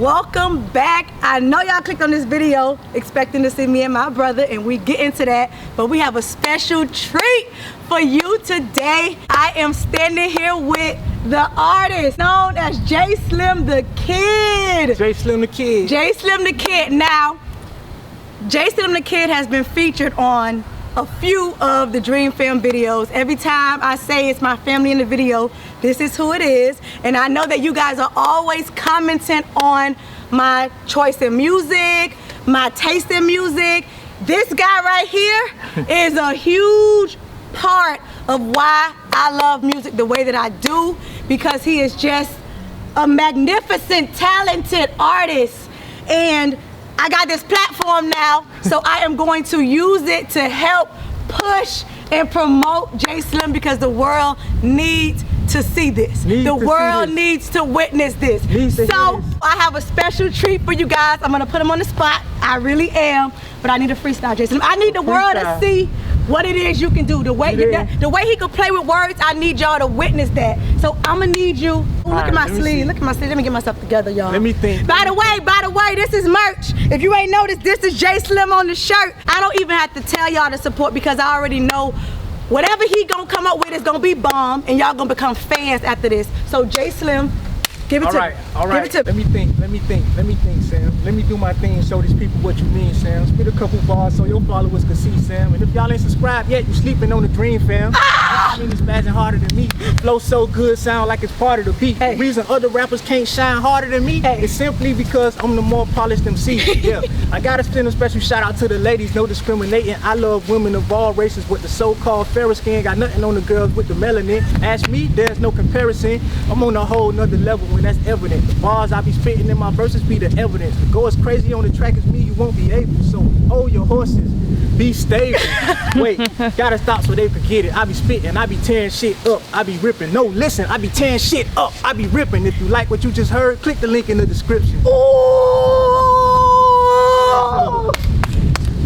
welcome back. I know y'all clicked on this video expecting to see me and my brother, and we get into that, but we have a special treat for you today. I am standing here with the artist known as J Slim the Kid. J Slim the Kid. J Slim the Kid. Now, J Slim the Kid has been featured on a few of the Dream Film videos. Every time I say it's my family in the video, this is who it is. And I know that you guys are always commenting on my choice in music, my taste in music. This guy right here is a huge part of why I love music the way that I do, because he is just a magnificent, talented artist. And I got this platform now, so I am going to use it to help push and promote J Slim, because the world needs to see this. The world needs to witness this. So I have a special treat for you guys. I'm gonna put him on the spot. I really am, but I need a freestyle, J Slim. I need the world to see what it is you can do. The way he could play with words, I need y'all to witness that. So I'm gonna need you. Ooh, look at my sleeve. Look at my sleeve. Let me get myself together, y'all. Let me think. By the way, this is merch. If you ain't noticed, this is J Slim on the shirt. I don't even have to tell y'all to support, because I already know whatever he gonna come up with is gonna be bomb, and y'all gonna become fans after this. So J Slim, give it to me. All right. Give it to me. Let me think, Sam. Let me do my thing and show these people what you mean, Sam. Spit a couple bars so your followers can see, Sam. And if y'all ain't subscribed yet, you sleeping on the Dream Fam. I mean, it's spazzing harder than me. Flow so good, sound like it's part of the beat. The reason other rappers can't shine harder than me is simply because I'm the more polished MC. Yeah, I gotta send a special shout out to the ladies, no discriminating. I love women of all races with the so-called fairer skin. Got nothing on the girls with the melanin. Ask me, there's no comparison. I'm on a whole nother level when that's evident. The bars I be spitting in my verses be the evidence. To go as crazy on the track as me, you won't be able. So hold your horses, be stable. Wait, gotta stop so they can get it. I be spitting, I be tearing shit up, I be ripping. No, listen, I be tearing shit up, I be ripping. If you like what you just heard, click the link in the description. Ooh.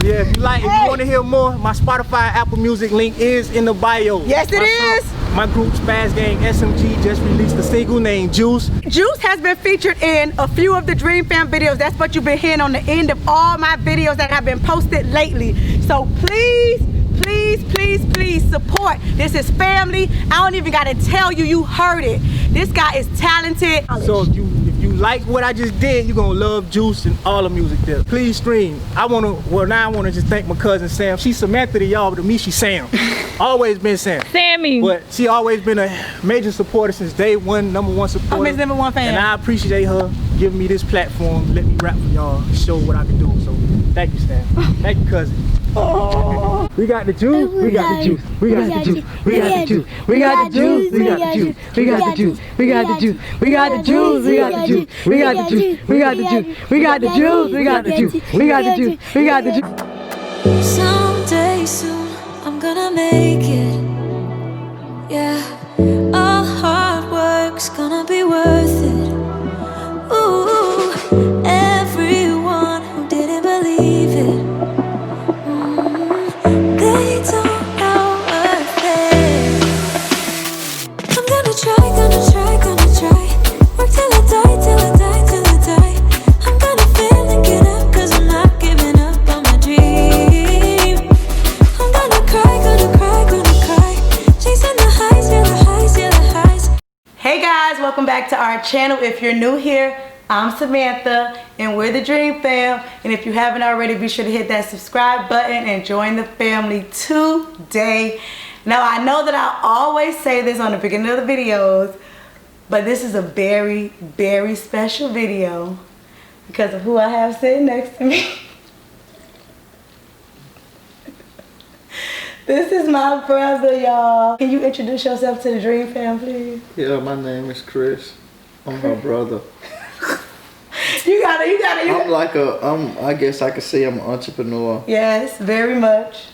Yeah, if you want to hear more, my Spotify, Apple Music link is in the bio. Yes, it is. My group, Spaz Gang SMG, just released a single named Juice. Juice has been featured in a few of the Dream Fam videos. That's what you've been hearing on the end of all my videos that have been posted lately. So please, please, please, please support. This is family. I don't even gotta tell you, you heard it. This guy is talented. So if you like what I just did, you're gonna love Juice and all the music there. Please stream. Now I wanna just thank my cousin Sam. She's Samantha to y'all, but to me she's Sam. Always been Sam. Sammy. But she always been a major supporter since day one, #1 supporter. I'm his #1 fan. And I appreciate her giving me this platform, let me rap for y'all, show what I can do. So thank you, Sam. Thank you, cousin. Oh. We got the juice, we got the juice, we got the juice, we got the juice, we got the juice, we got the juice, we got the juice, we got the juice, we got the juice, we got the juice, we got the juice, we got the juice, we got the juice, we got the juice, we got the juice, we got the juice. Someday soon I'm gonna make it. Yeah, all hard work's gonna be worth it. Ooh, everyone who didn't believe it. They don't know worth it. I'm gonna try. Work till I die, till I die, till I die. I'm gonna fail and get up, 'cause I'm not giving up on my dream. I'm gonna cry. Chasing the highs, yeah, the highs, yeah, the highs. Hey guys, welcome back to our channel. If you're new here, I'm Samantha, and we're the Dream Fam. And if you haven't already, be sure to hit that subscribe button and join the family today. Now, I know that I always say this on the beginning of the videos, but this is a very, very special video because of who I have sitting next to me. This is my brother, y'all. Can you introduce yourself to the Dream Fam, please? Yeah, my name is Chris. I'm her brother. You gotta. I guess I could say I'm an entrepreneur. Yes, very much.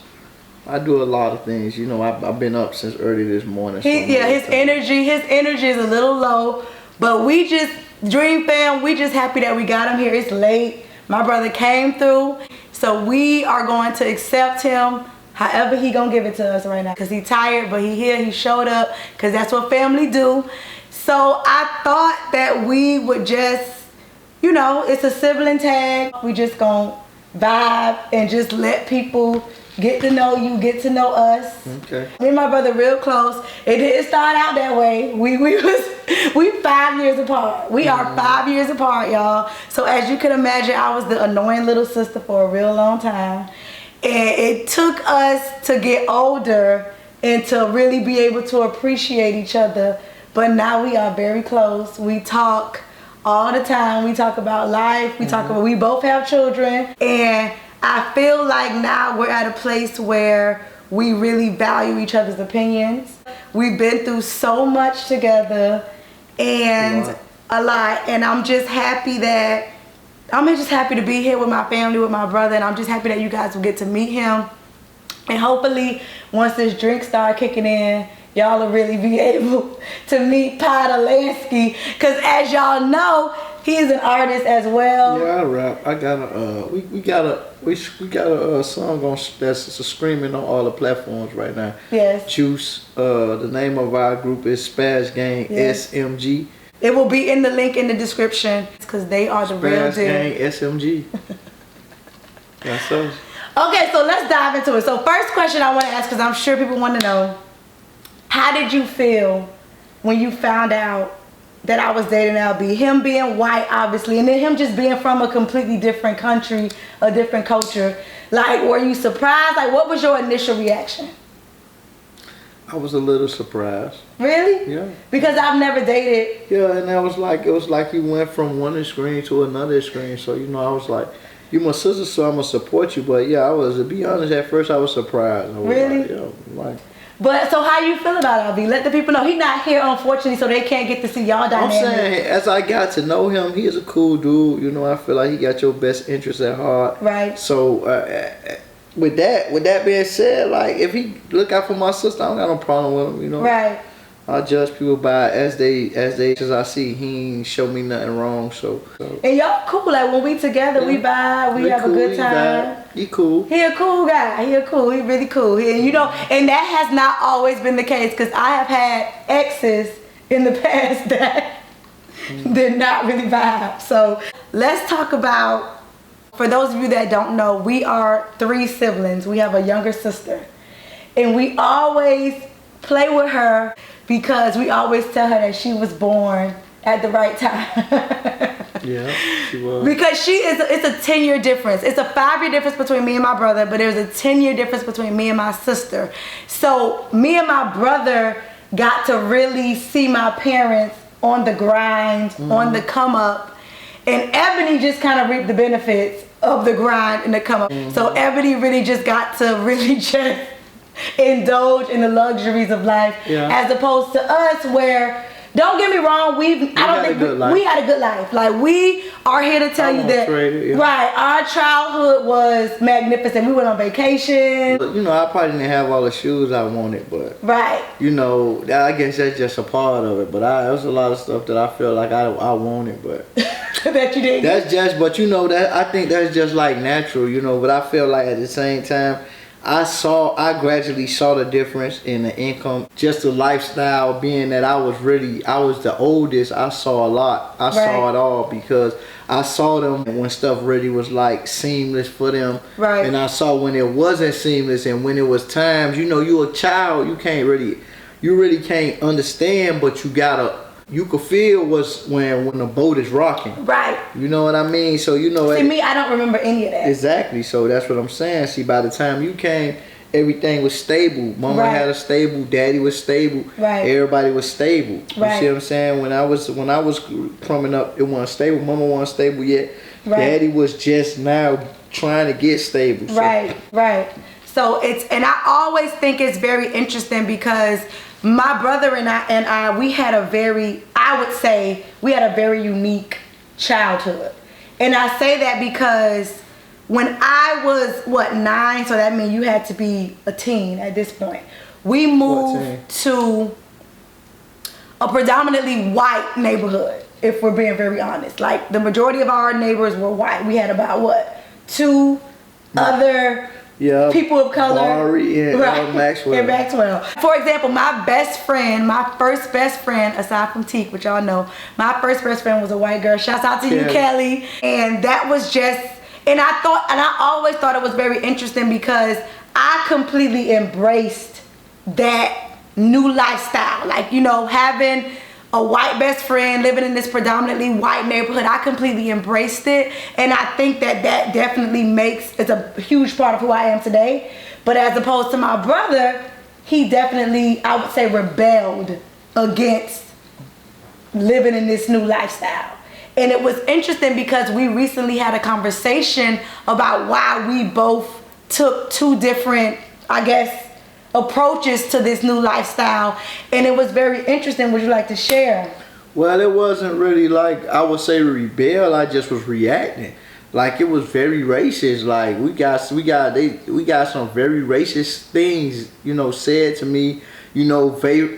I do a lot of things. You know, I've been up since early this morning. His energy is a little low, but Dream Fam, we just happy that we got him here. It's late. My brother came through, so we are going to accept him however he gonna give it to us right now. Cause he tired, but he here, he showed up, cause that's what family do. So I thought that we would just you know, it's a sibling tag. We just gonna vibe and just let people get to know you, get to know us. Okay. Me and my brother real close. It didn't start out that way. We 5 years apart. We are 5 years apart, y'all. So as you can imagine, I was the annoying little sister for a real long time. And it took us to get older and to really be able to appreciate each other. But now we are very close. We talk all the time. We talk about life. We talk about, we both have children. And I feel like now we're at a place where we really value each other's opinions. We've been through so much together and a lot. And I'm just happy to be here with my family, with my brother. And I'm just happy that you guys will get to meet him. And hopefully once this drink start kicking in, y'all will really be able to meet Podolansky. Because as y'all know, he's an artist as well. Yeah, I rap. I got a we got a song on that's screaming on all the platforms right now. Yes. Juice. The name of our group is Spaz Gang, Yes. SMG. It will be in the link in the description because they are the real Spaz deal. Gang, SMG. That's us. Okay, so let's dive into it. So first question I want to ask, because I'm sure people want to know, how did you feel when you found out that I was dating LB? Him being white, obviously, and then him just being from a completely different country, a different culture. Like, were you surprised? Like, what was your initial reaction? I was a little surprised. Really? Yeah. Because I've never dated. Yeah, and it was like you went from one extreme to another extreme. So, you know, I was like, you my sister, so I'm gonna support you. But yeah, I was, to be honest, at first I was surprised. I was Really? Like, yo, like, But so how you feel about LB? Let the people know. He's not here, unfortunately, so they can't get to see y'all I'm dynamic. saying, as I got to know him, he is a cool dude. You know, I feel like he got your best interests at heart. Right. So, with that being said, like, if he look out for my sister, I don't got no problem with him. You know. Right. I judge people by as I see. He ain't show me nothing wrong. So. And y'all cool. Like when we together, we vibe, we have cool, a good he time. vibe. He cool. He a cool guy. He really cool. And you know, and that has not always been the case because I have had exes in the past that did not really vibe. So let's talk about, for those of you that don't know, we are 3 siblings. We have a younger sister. And we always play with her because we always tell her that she was born at the right time. Yeah, she was. Because it's a 10-year difference. It's a 5-year difference between me and my brother, but there's a 10-year difference between me and my sister. So me and my brother got to really see my parents on the grind, on the come up. And Ebony just kind of reaped the benefits of the grind and the come up. So Ebony really just got to really just indulge in the luxuries of life, as opposed to us where, don't get me wrong, we had a good life. Like, we are here to tell you that, right, our childhood was magnificent. We went on vacation. But, you know, I probably didn't have all the shoes I wanted, but right, you know, I guess that's just a part of it. But there was a lot of stuff that I feel like I wanted, but that you didn't. That's just, but you know, that I think that's just like natural, you know. But I feel like at the same time, I gradually saw the difference in the income, just the lifestyle. Being that I was the oldest, I saw a lot. I saw it all because I saw them when stuff really was like seamless for them. Right. And I saw when it wasn't seamless, and when it was times, you know, you're a child, you really can't understand, but you could feel when the boat is rocking. Right. You know what I mean? So, you know. See, me, I don't remember any of that. Exactly. So that's what I'm saying. See, by the time you came, everything was stable. Mama had a stable. Daddy was stable. Right. Everybody was stable. You see what I'm saying? When I was coming up, it wasn't stable. Mama wasn't stable yet. Right. Daddy was just now trying to get stable. So. Right. So and I always think it's very interesting because my brother and I, we had a very unique childhood. And I say that because when I was 9, so that means you had to be a teen at this point. We moved to a predominantly white neighborhood, if we're being very honest. Like, the majority of our neighbors were white. We had about 2 other Yeah. people of color. Barry and Maxwell. And Maxwell. For example, my first best friend, aside from Teak, which y'all know, my first best friend was a white girl. Shouts out to you, Kelly. And that was just, and I always thought it was very interesting because I completely embraced that new lifestyle. Like, you know, having a white best friend, living in this predominantly white neighborhood, I completely embraced it. And I think that definitely it's a huge part of who I am today. But as opposed to my brother, he definitely, I would say, rebelled against living in this new lifestyle. And it was interesting because we recently had a conversation about why we both took two different, I guess, approaches to this new lifestyle, and it was very interesting. Would you like to share? Well, it wasn't really like I would say rebel. I just was reacting. Like it was very racist. Like we got some very racist things, you know, said to me. You know,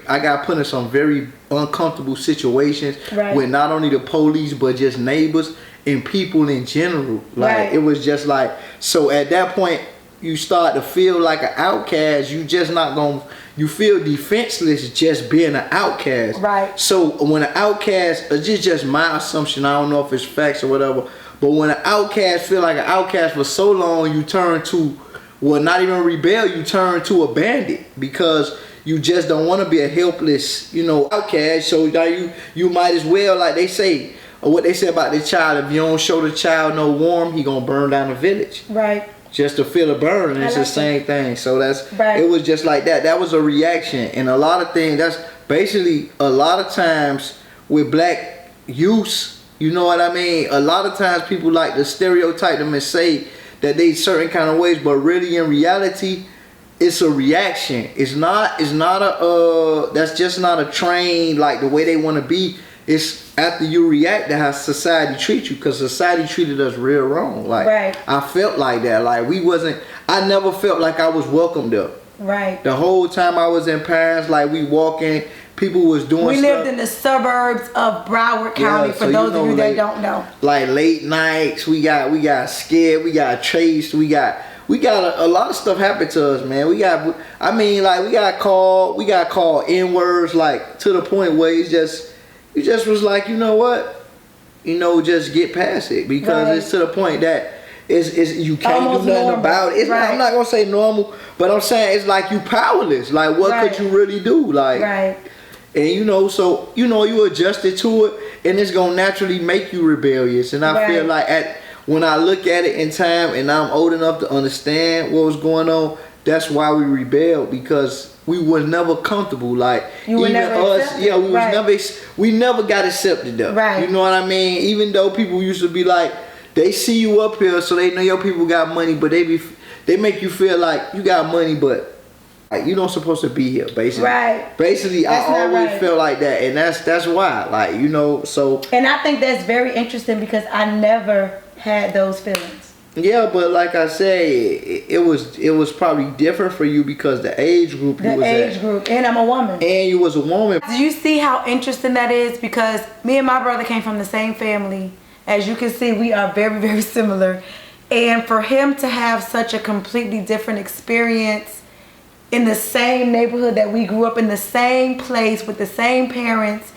I got put in some very uncomfortable situations with not only the police but just neighbors and people in general. Like it was just like, so at that point you start to feel like an outcast. You feel defenseless just being an outcast. Right. So when an outcast, it's just my assumption, I don't know if it's facts or whatever, but when an outcast feel like an outcast for so long, you turn to, well, not even rebel, you turn to a bandit because you just don't want to be a helpless, you know, outcast. So you might as well, like they say, or what they say about the child, if you don't show the child no warmth, he gonna burn down the village. Right. Just to feel a burn, it's the same thing. So it was just like that. That was a reaction. And a lot of things, that's basically a lot of times with black youths, you know what I mean? A lot of times people like to stereotype them and say that they certain kind of ways, but really in reality, it's a reaction. That's just not a train like the way they want to be. It's after you react to how society treats you, because society treated us real wrong. Like I felt like that. Like I never felt like I was welcomed up. Right. The whole time I was in Paris, like we walking, people was doing We stuff. lived in the suburbs of Broward County, for those of you that don't know. Like late nights, we got scared, we got chased, we got a lot of stuff happened to us, man. We got called N-words, like to the point where you just was like, you know what? You know, just get past it, because it's to the point that it's you can't do nothing about it. I'm not gonna say normal, but I'm saying it's like you powerless. Like what could you really do? Like and you know, so you know you adjusted to it, and it's gonna naturally make you rebellious. And I feel like when I look at it in time and I'm old enough to understand what was going on, that's why we rebelled, because we was never comfortable. Like we never got accepted though. Right. You know what I mean? Even though people used to be like, they see you up here, so they know your people got money, but they make you feel like you got money, but like you don't supposed to be here, basically. Right. Basically, that's I always feel like that, and that's why, like, you know, so. And I think that's very interesting because I never had those feelings. Yeah, but like I say, it was probably different for you because the age group you was at. And I'm a woman. And you was a woman. Do you see how interesting that is? Because me and my brother came from the same family. As you can see, we are very, very similar. And for him to have such a completely different experience in the same neighborhood that we grew up in, the same place with the same parents,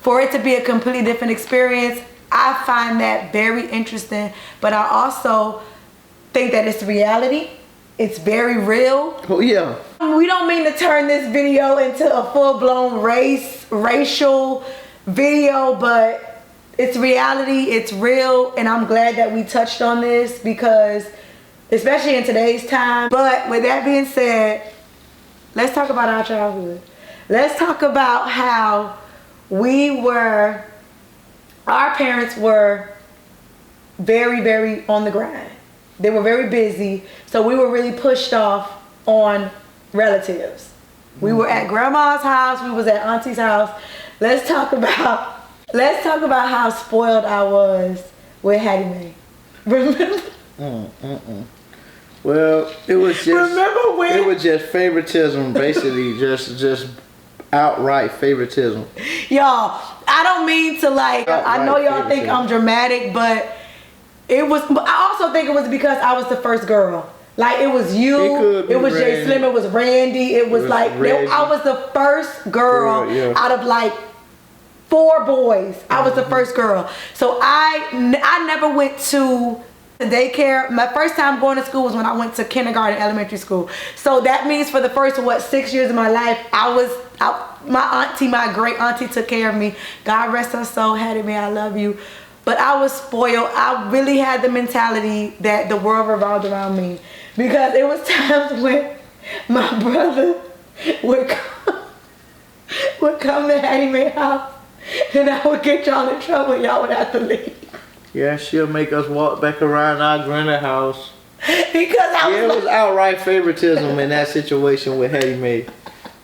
for it to be a completely different experience, I find that very interesting, but I also think that it's reality. It's very real. Oh yeah. We don't mean to turn this video into a full-blown racial video, but it's reality, it's real, and I'm glad that we touched on this because, especially in today's time. But with that being said, let's talk about our childhood. Let's talk about how our parents were very, very on the grind. They were very busy, so we were really pushed off on relatives. We were at grandma's house, we was at auntie's house. Let's talk about how spoiled I was with Hattie Mae. Remember? Well, it was just remember when it was just favoritism, basically, just outright favoritism. Y'all, I don't mean to like, I know y'all think I'm dramatic, but I also think it was because I was the first girl. Like it was you, It it was Jay Randy. Slim, it was Randy, it was like Reggie. I was the first girl Yeah. out of like 4 boys. I was the first girl. So I never went to daycare. My first time going to school was when I went to kindergarten, elementary school. So that means for the first 6 years of my life, my auntie, my great auntie took care of me. God rest her soul, Hattie Mae, I love you. But I was spoiled. I really had the mentality that the world revolved around me. Because it was times when my brother would come to Hattie Mae's house and I would get y'all in trouble and y'all would have to leave. Yeah, she'll make us walk back around our granny house. Because It was outright favoritism in that situation with Hattie Mae.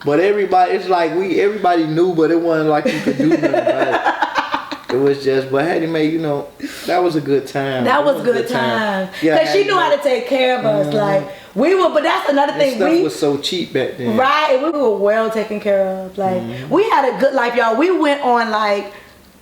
But everybody, it's like everybody knew, but it wasn't like you could do nothing about it. It was just, but Hattie Mae, that was a good time. that was good time. Yeah, Because she Hattie knew how Mae. to take care of us. Like, we were, but that's another That thing. stuff was so cheap back then. Right, and we were well taken care of. Like, we had a good life, y'all. We went on like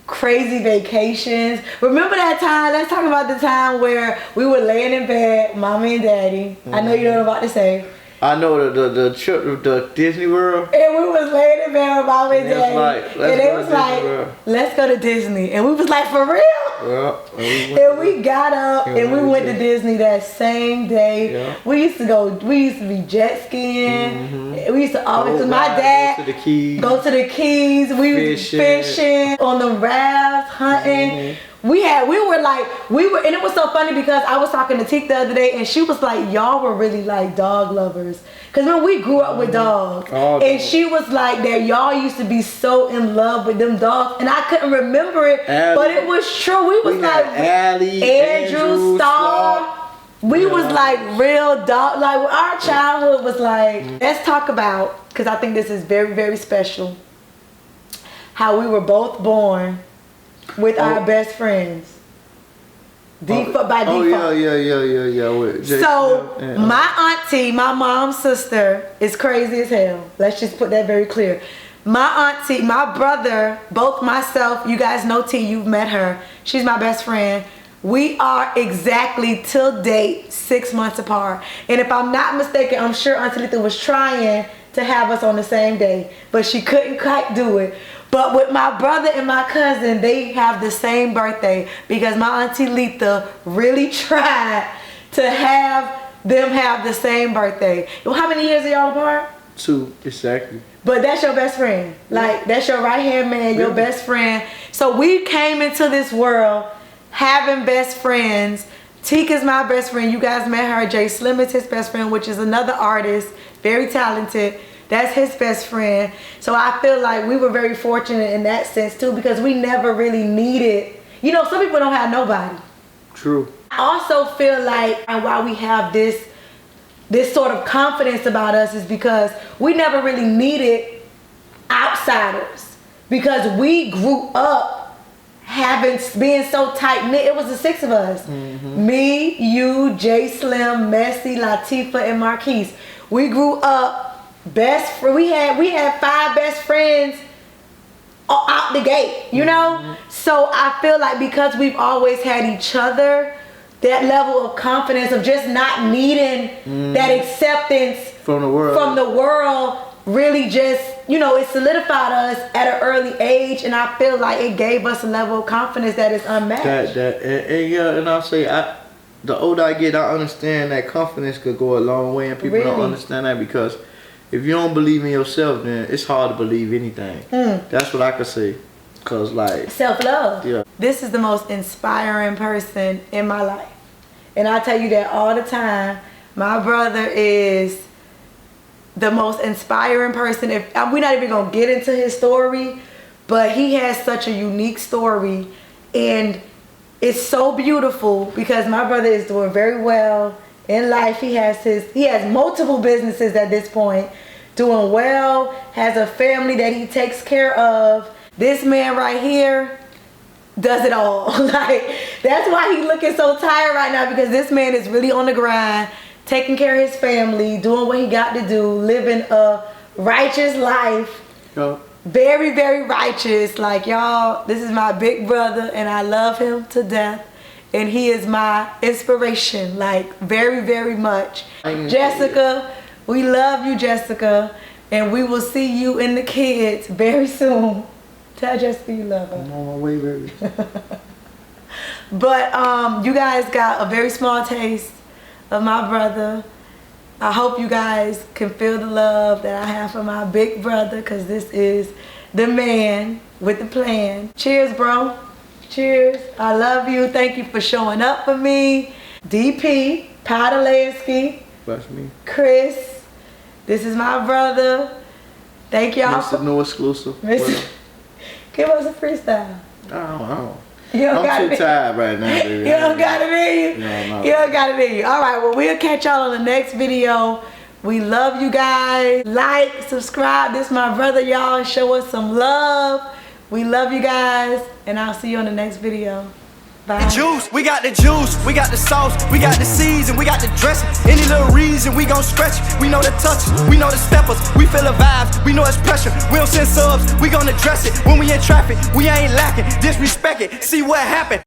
crazy vacations. Remember that time? Let's talk about the time where we were laying in bed, mommy and daddy. I know you know what I'm about to say. I know the trip to the Disney World. And we was laying in bed with mommy and And it was daddy. like, let's and go they to was Disney like, World. let's go to Disney. And we was like, for real? Well, And we got up Yeah, and we we went to did. Disney that same day. Yeah. We used to be jet skiing. We used to always, Boat my ride, dad, go to the Keys. go to the Keys. We was fishing on the rafts, hunting. And it was so funny because I was talking to Teek the other day and she was like, y'all were really like dog lovers. Cause when we grew up with dogs, Oh, and dog. she was like that y'all used to be so in love with them dogs, and I couldn't remember it, Allie. but it was true. We was We like had Allie, Andrew, Star. Star. We Yeah. was like real dog. Like our childhood was like. Let's talk about, because I think this is very, very special. How we were both born with our best friends. By default. Yeah. With Jay So Slim. Yeah. my auntie, my mom's sister, is crazy as hell. Let's just put that very clear. My auntie, my brother, both myself, you guys know T, you've met her. She's my best friend. We are exactly till date 6 months apart. And if I'm not mistaken, I'm sure Auntie Letha was trying to have us on the same day, but she couldn't quite do it. But with my brother and my cousin, they have the same birthday because my Auntie Letha really tried to have them have the same birthday. Well, how many years are y'all apart? 2, exactly. But that's your best friend. Like, that's your right-hand man, your Really? best friend. So we came into this world having best friends. Teek is my best friend. You guys met her. Jay Slim is his best friend, which is another artist, very talented. That's his best friend. So I feel like we were very fortunate in that sense too, because we never really needed, some people don't have nobody. True. I also feel like, and why we have this sort of confidence about us is because we never really needed outsiders, because we grew up being so tight knit. It was the 6 of us. Me, you, Jay Slim, Messi, Latifah, and Marquise. We grew up we had 5 best friends out the gate, So I feel like because we've always had each other, that level of confidence of just not needing that acceptance From the world. really just, it solidified us at an early age, and I feel like it gave us a level of confidence that is unmatched. And I'll say, the older I get, I understand that confidence could go a long way, and people don't Really? understand that because if you don't believe in yourself, then it's hard to believe anything. That's what I could say. Cause like Self-love. Yeah. This is the most inspiring person in my life. And I tell you that all the time. My brother is the most inspiring person. We're not even gonna get into his story, but he has such a unique story, and it's so beautiful because my brother is doing very well in life. He has multiple businesses at this point, doing well, has a family that he takes care of. This man right here does it all. Like, that's why he's looking so tired right now, because this man is really on the grind, taking care of his family, doing what he got to do, living a righteous life. Yeah. Very, very righteous. Like, y'all, this is my big brother and I love him to death. and he is my inspiration, like very, very much. Jessica, we love you, Jessica, and we will see you and the kids very soon. Tell Jessica you love her. I'm on my way, baby. But you guys got a very small taste of my brother. I hope you guys can feel the love that I have for my big brother, because this is the man with the plan. Cheers, bro. Cheers. I love you. Thank you for showing up for me. DP, Powder Lansky. That's me. Chris, this is my brother. Thank y'all. Mr. No exclusive. Give us a freestyle. I don't know. I'm too tired right now, baby. You don't got it in you. No. You don't got it in you. All right, well, we'll catch y'all on the next video. We love you guys. Like, subscribe. This is my brother, y'all. Show us some love. We love you guys, and I'll see you on the next video. Bye. Juice, we got the juice, we got the sauce, we got the season, we got the dressing. Any little reason, we gon' stretch it. We know the touches, we know the steppers, we feel the vibes, we know it's pressure. We don't send subs, we gon' address it. When we in traffic, we ain't lacking, disrespect it, see what happen.